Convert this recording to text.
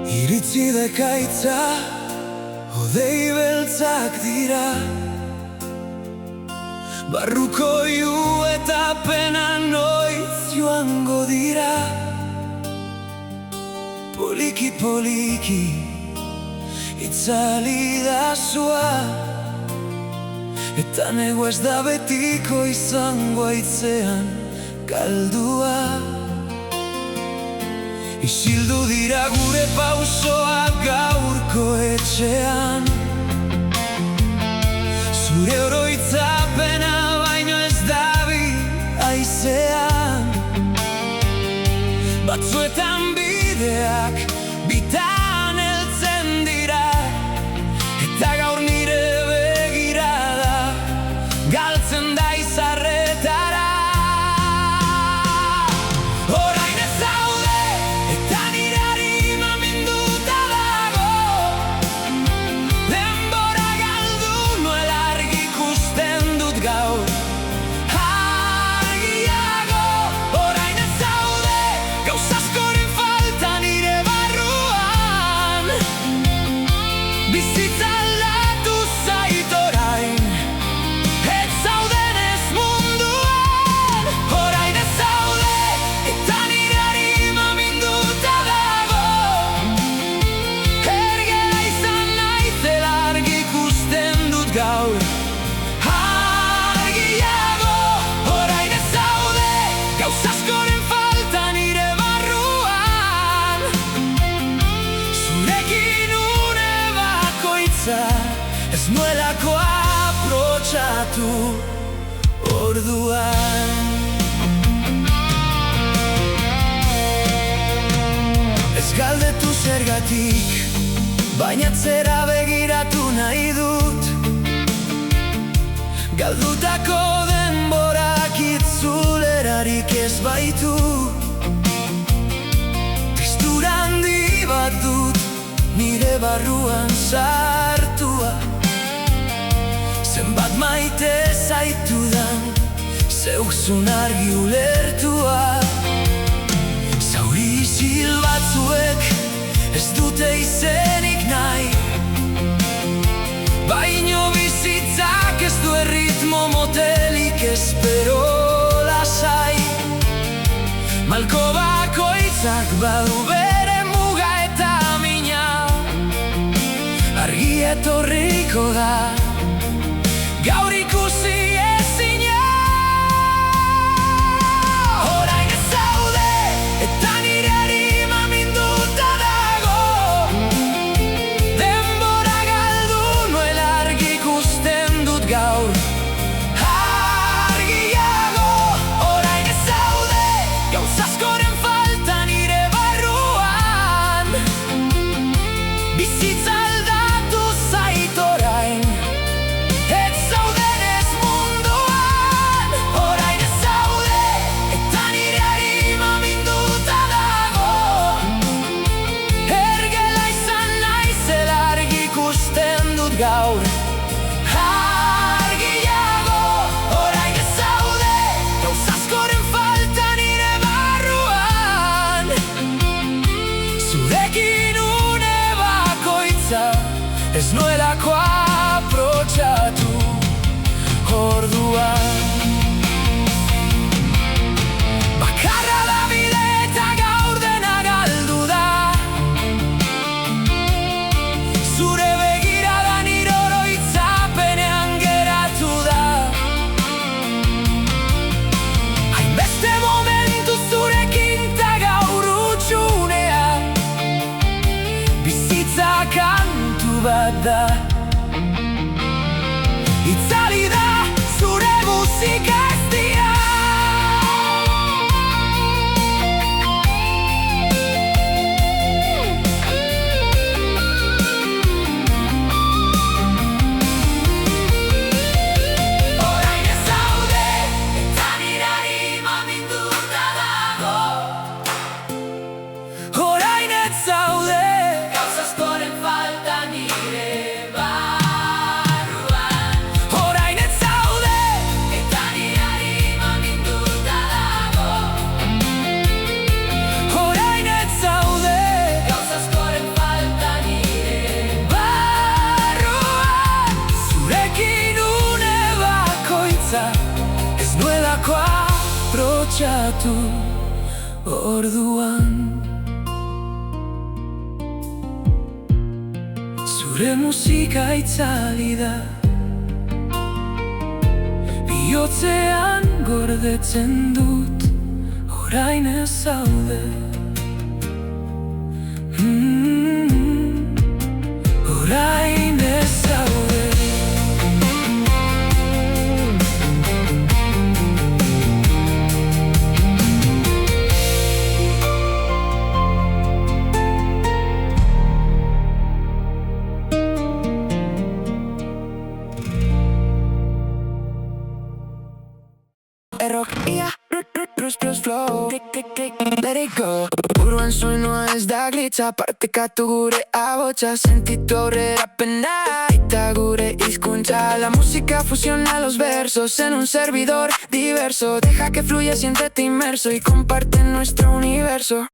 Iritsi dekaitza, hodei beltzak dira. Barruko iu eta pena noiz joango dira. Poliki poliki itzali da sua, eta nego ez da betiko izango aitzean kaldua. Isildu dira gure pausoak gaurko etxean, zure oroitzapena baino ez dabi aizean. Batzuetan bideak bitan heltzen dira, eta gaur nire begirada galtzen da izarretara. Orain ez zaude, eta nire harima minduta dago. Denbora galdu nuela argi ikusten dut gaur. Argiago, orain ez zaude, gauza askoren falta nire barruan. Bizitza aldatu zait orain, ez zaudenez munduan. Orain ez zaude, eta nire harima minduta dago. Ergela izan naizela argi ikusten dut gaur. Argiago, orain ez zaude, gauza askoren falta nire barruan. Zurekin une bakoitza ez nuelako aprotxatu orduan. Ez galdetu zergatik, baina atzera begiratu nahi dut. Galdutako denborak itzulerarik ez baitu. Tristura handi bat dut nire barruan sartua. Zenbat maite zaitudan zeukzun argi ulertua. Zauri isil batzuek ez dute izenik nahi, baino bizitzak ez du erritmo motelik, espero lasai. Malko bakoitzak badu bere muga eta mina, argi etorriko da gaur ikusi ezina. Orain ez zaude, eta nire harima minduta dago. Denbora galdu nuela argi ikusten dut gaur. Argiago, orain ez zaude, gauza askoren falta nire barruan. Bizitza aldatu zait orain, ez zaudenez munduan. Orain ez zaude, eta nire harima minduta dago. Ergela izan naizela argi ikusten dut gaur. Argiago, orain ez zaude, gauza askoren falta nire barruan. Zurekin une bakoitza ez nuelako aprotxatu orduan. Bakarra da bide eta gaur dena galdu da. Zure begirada nire oroitzapenean geratu da. Hainbeste momentu zurekin ta gaur utxunea. Bizitza kantu bat da, itzali da zure musika ez dira. Orain ez zaude, eta nire harima minduta dago. Orain ez zaude, gauza askoren falta nire lontxatu orduan. Zure musika itzali da, bihotzean gordetzen dut, orain ez zaude. Orain ez zaude. Rock, yeah, plus flow, click, let it go. Buruan soinu ez da glitza, partekatu gure ahotsa, sentitu aurrera pena, eta gure hizkuntza. La música fusiona los versos en un servidor diverso. Deja que fluya, siéntete inmerso y comparte nuestro universo.